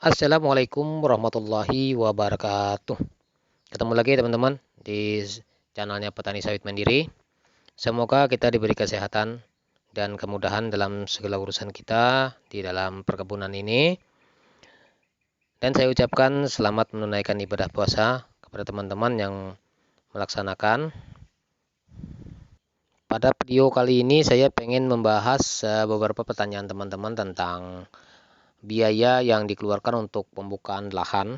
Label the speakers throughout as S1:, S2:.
S1: Assalamualaikum warahmatullahi wabarakatuh. Ketemu lagi teman-teman di channelnya Petani Sawit Mandiri. Semoga kita diberi kesehatan dan kemudahan dalam segala urusan kita di dalam perkebunan ini. Dan saya ucapkan selamat menunaikan ibadah puasa kepada teman-teman yang melaksanakan. Pada video kali ini saya pengen membahas beberapa pertanyaan teman-teman tentang biaya yang dikeluarkan untuk pembukaan lahan,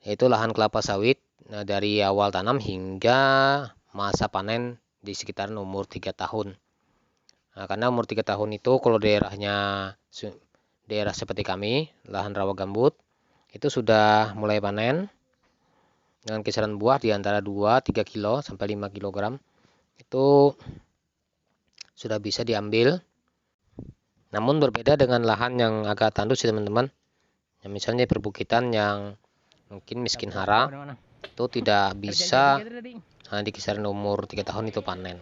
S1: yaitu lahan kelapa sawit dari awal tanam hingga masa panen di sekitaran umur 3 tahun. Karena umur 3 tahun itu kalau daerah seperti kami, lahan rawa gambut, itu sudah mulai panen dengan kisaran buah di antara 2-3 kilo sampai 5 kg. Itu sudah bisa diambil. Namun berbeda dengan lahan yang agak tandus ya teman-teman. Misalnya perbukitan yang mungkin miskin hara, itu tidak bisa di kisaran umur 3 tahun itu panen.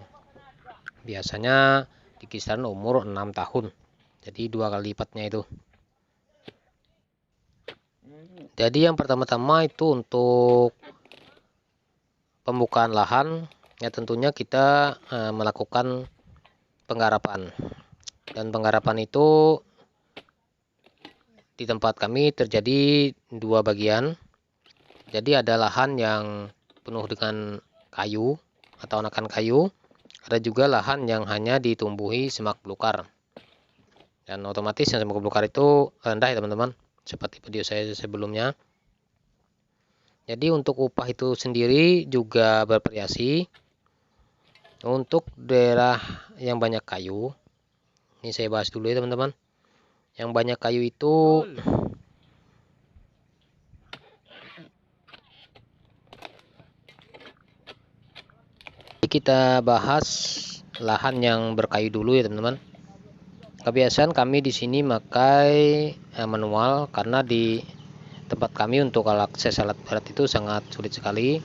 S1: Biasanya di kisaran umur 6 tahun. Jadi 2 kali lipatnya itu. Jadi yang pertama-tama itu untuk pembukaan lahan, ya tentunya kita melakukan penggarapan. Dan penggarapan itu di tempat kami terjadi 2 bagian. Jadi ada lahan yang penuh dengan kayu atau anakan kayu. Ada juga lahan yang hanya ditumbuhi semak belukar. Dan otomatis yang semak belukar itu rendah ya teman-teman, seperti video saya sebelumnya. Jadi untuk upah itu sendiri juga bervariasi. Untuk daerah yang banyak kayu, ini saya bahas dulu ya teman-teman. Yang banyak kayu itu kita bahas lahan yang berkayu dulu ya teman-teman. Kebiasaan kami di sini pakai manual karena di tempat kami untuk akses alat berat itu sangat sulit sekali.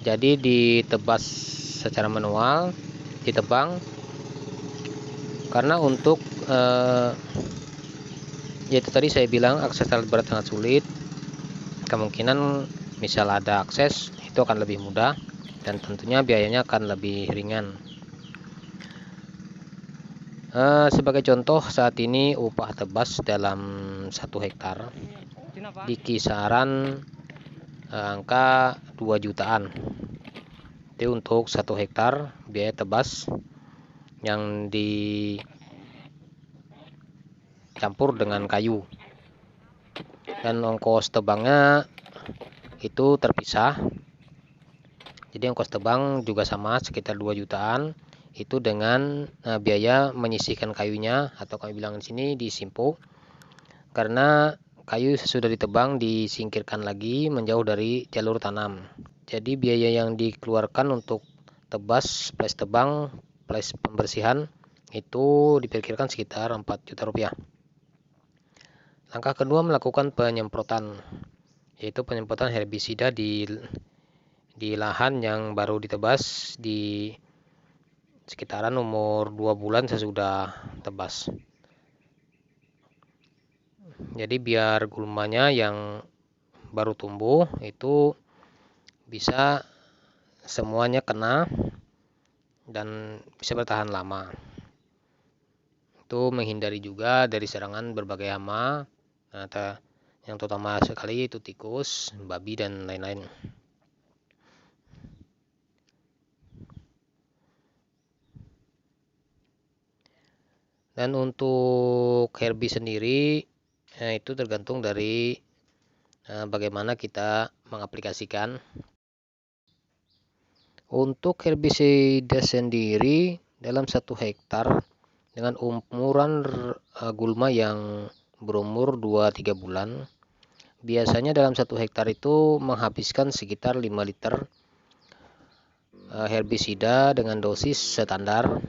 S1: Jadi ditebas secara manual, ditebang. Karena untuk yaitu tadi saya bilang akses alat berat sangat sulit. Kemungkinan misal ada akses itu akan lebih mudah dan tentunya biayanya akan lebih ringan. Sebagai contoh, saat ini upah tebas dalam 1 hektar di kisaran angka 2 jutaan. Jadi untuk 1 hektar biaya tebas yang dicampur dengan kayu, dan ongkos tebangnya itu terpisah. Jadi ongkos tebang juga sama sekitar 2 jutaan. Itu dengan biaya menyisihkan kayunya, atau kami bilang di sini disimpu. Karena kayu sesudah ditebang disingkirkan lagi menjauh dari jalur tanam. Jadi biaya yang dikeluarkan untuk tebas plus tebang plus pembersihan itu diperkirakan sekitar 4 juta rupiah. Langkah kedua melakukan penyemprotan, yaitu penyemprotan herbisida di lahan yang baru ditebas di sekitaran umur 2 bulan sesudah tebas. Jadi biar gulmanya yang baru tumbuh itu bisa semuanya kena dan bisa bertahan lama. Itu menghindari juga dari serangan berbagai hama, yang terutama sekali itu tikus, babi, dan lain-lain. Dan untuk herbi sendiri itu tergantung dari bagaimana kita mengaplikasikan. Untuk herbisida sendiri dalam 1 hektar dengan umuran gulma yang berumur 2-3 bulan, biasanya dalam 1 hektar itu menghabiskan sekitar 5 liter herbisida dengan dosis standar,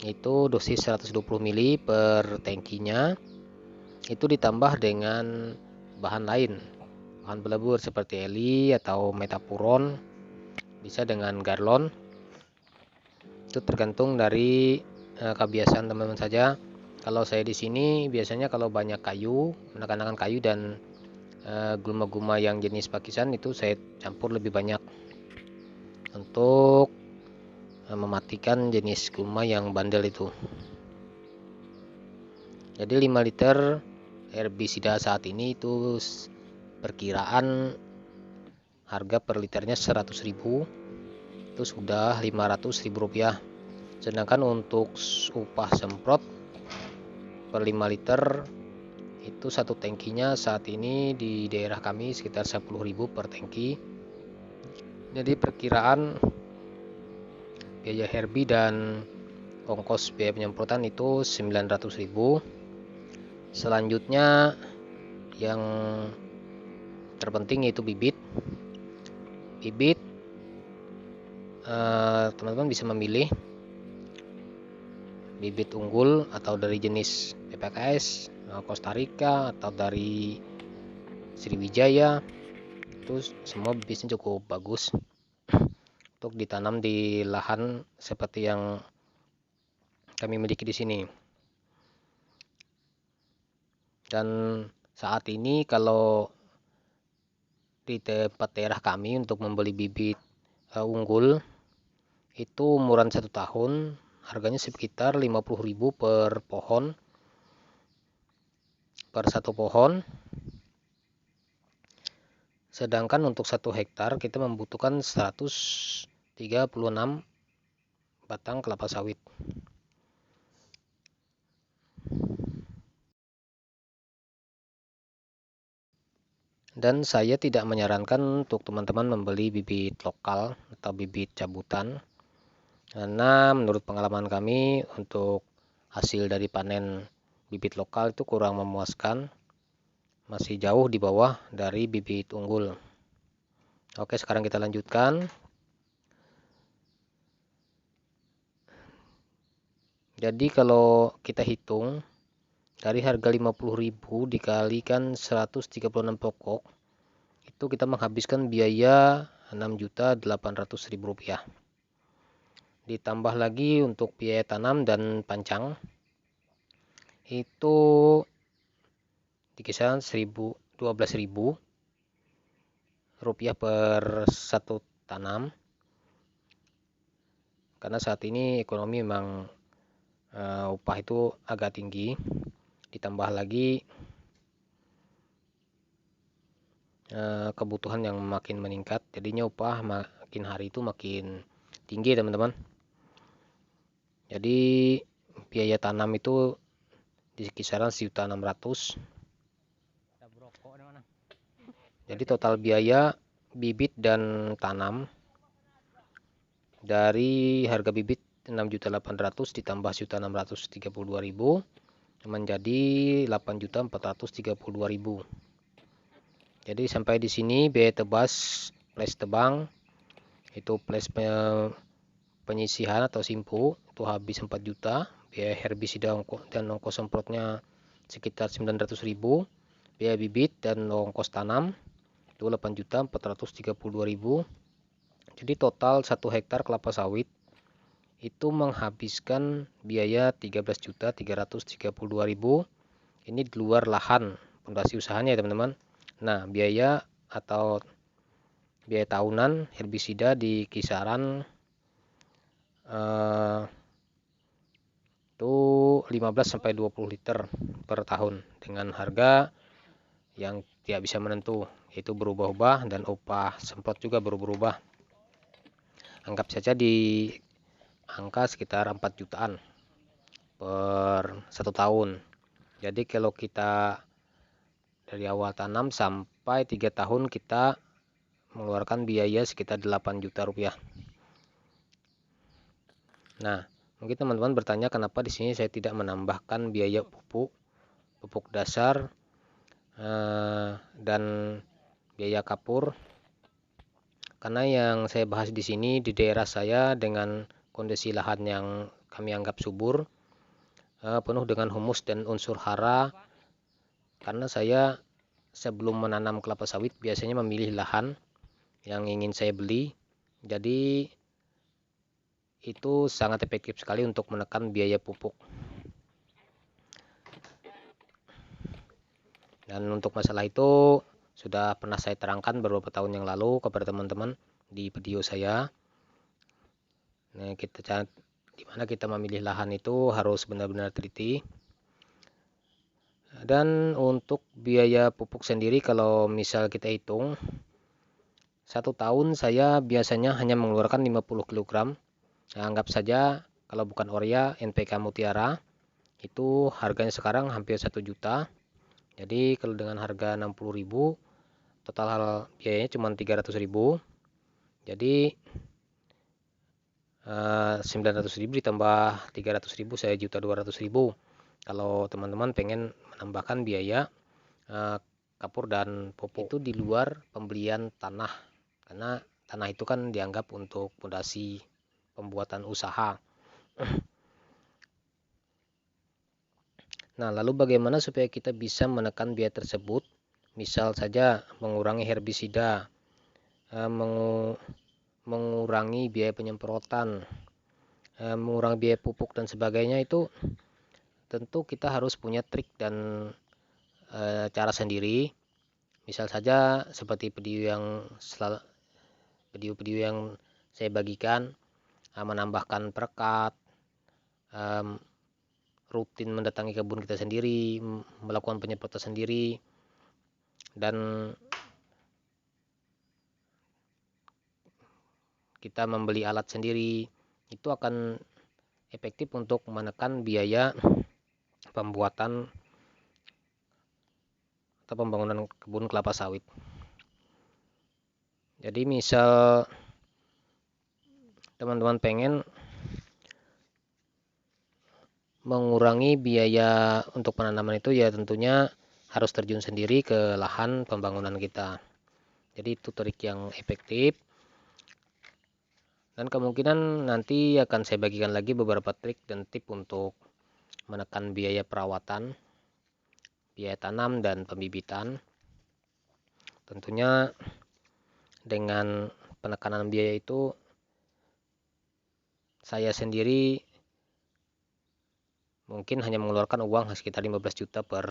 S1: itu dosis 120 ml per tangkinya. Itu ditambah dengan bahan lain, bahan pelebur seperti eli atau metapuron, bisa dengan garlon. Itu tergantung dari kebiasaan teman-teman saja. Kalau saya di sini biasanya kalau banyak kayu, menekan kayu dan gulma-gulma yang jenis pakisan itu saya campur lebih banyak untuk mematikan jenis gulma yang bandel itu. Jadi 5 liter herbisida saat ini itu perkiraan harga per liternya 100.000, itu sudah 500.000 rupiah. Sedangkan untuk upah semprot per 5 liter itu satu tangkinya saat ini di daerah kami sekitar 10.000 per tangki. Jadi perkiraan biaya herbi dan ongkos biaya penyemprotan itu 900.000. Selanjutnya yang terpenting yaitu bibit. Teman-teman bisa memilih bibit unggul atau dari jenis PPKS, Costa Rica, atau dari Sriwijaya. Itu semua bibitnya cukup bagus untuk ditanam di lahan seperti yang kami miliki di sini. Dan saat ini kalau di tempat daerah kami untuk membeli bibit unggul itu umuran 1 tahun, harganya sekitar 50.000 per pohon, per satu pohon. Sedangkan untuk 1 hektar kita membutuhkan 136 batang kelapa sawit. Dan saya tidak menyarankan untuk teman-teman membeli bibit lokal atau bibit cabutan, karena menurut pengalaman kami untuk hasil dari panen bibit lokal itu kurang memuaskan, masih jauh di bawah dari bibit unggul. Oke, sekarang kita lanjutkan. Jadi kalau kita hitung dari harga 50.000 dikalikan 136 pokok, itu kita menghabiskan biaya 6.800.000 rupiah. Ditambah lagi untuk biaya tanam dan pancang itu di kisaran 12.000 rupiah per satu tanam, karena saat ini ekonomi memang upah itu agak tinggi. Ditambah lagi kebutuhan yang makin meningkat, jadinya upah makin hari itu makin tinggi teman-teman. Jadi biaya tanam itu di kisaran 1.600.000. Jadi total biaya bibit dan tanam dari harga bibit 6.800.000 ditambah 1.632.000 menjadi 8.432.000. Jadi sampai di sini biaya tebas plus tebang itu plus penyisihan atau simpu itu habis 4 juta, biaya herbisida dan ongkos semprotnya sekitar 900.000, biaya bibit dan ongkos tanam itu 8.432.000. Jadi total 1 hektar kelapa sawit itu menghabiskan biaya 13.332.000. Ini di luar lahan fondasi usahanya ya teman-teman. Nah, biaya atau biaya tahunan herbisida di kisaran itu 15-20 liter per tahun dengan harga yang tidak bisa menentu, yaitu berubah-ubah, dan upah semprot juga berubah-ubah. Anggap saja di angka sekitar 4 jutaan per 1 tahun. Jadi kalau kita dari awal tanam sampai 3 tahun kita mengeluarkan biaya sekitar 8 juta rupiah. Nah, mungkin teman-teman bertanya kenapa di sini saya tidak menambahkan biaya pupuk dasar dan biaya kapur. Karena yang saya bahas di sini di daerah saya dengan kondisi lahan yang kami anggap subur, penuh dengan humus dan unsur hara. Karena saya sebelum menanam kelapa sawit biasanya memilih lahan yang ingin saya beli. Jadi itu sangat efektif sekali untuk menekan biaya pupuk. Dan untuk masalah itu sudah pernah saya terangkan beberapa tahun yang lalu kepada teman-teman di video saya. Nah, dimana kita memilih lahan itu harus benar-benar teliti. Dan untuk biaya pupuk sendiri, kalau misal kita hitung, 1 tahun saya biasanya hanya mengeluarkan 50 kg. Nah, anggap saja kalau bukan Oria, NPK Mutiara, itu harganya sekarang hampir 1 juta. Jadi kalau dengan harga 60.000, total biayanya cuma 300.000. Jadi 900.000 ditambah 300.000, saya 1.200.000. Kalau teman-teman pengen menambahkan biaya kapur dan pupuk, itu di luar pembelian tanah, karena tanah itu kan dianggap untuk fondasi pembuatan usaha. Nah, lalu bagaimana supaya kita bisa menekan biaya tersebut? Misal saja mengurangi herbisida, mengurangi biaya penyemprotan, mengurangi biaya pupuk dan sebagainya. Itu tentu kita harus punya trik dan cara sendiri. Misal saja seperti video yang saya bagikan, menambahkan perekat, rutin mendatangi kebun kita sendiri, melakukan penyemprotan sendiri, dan kita membeli alat sendiri. Itu akan efektif untuk menekan biaya pembuatan atau pembangunan kebun kelapa sawit. Jadi misal teman-teman pengen mengurangi biaya untuk penanaman itu, ya tentunya harus terjun sendiri ke lahan pembangunan kita. Jadi itu trik yang efektif, dan kemungkinan nanti akan saya bagikan lagi beberapa trik dan tip untuk menekan biaya perawatan, biaya tanam, dan pembibitan. Tentunya dengan penekanan biaya itu, saya sendiri mungkin hanya mengeluarkan uang sekitar 15 juta per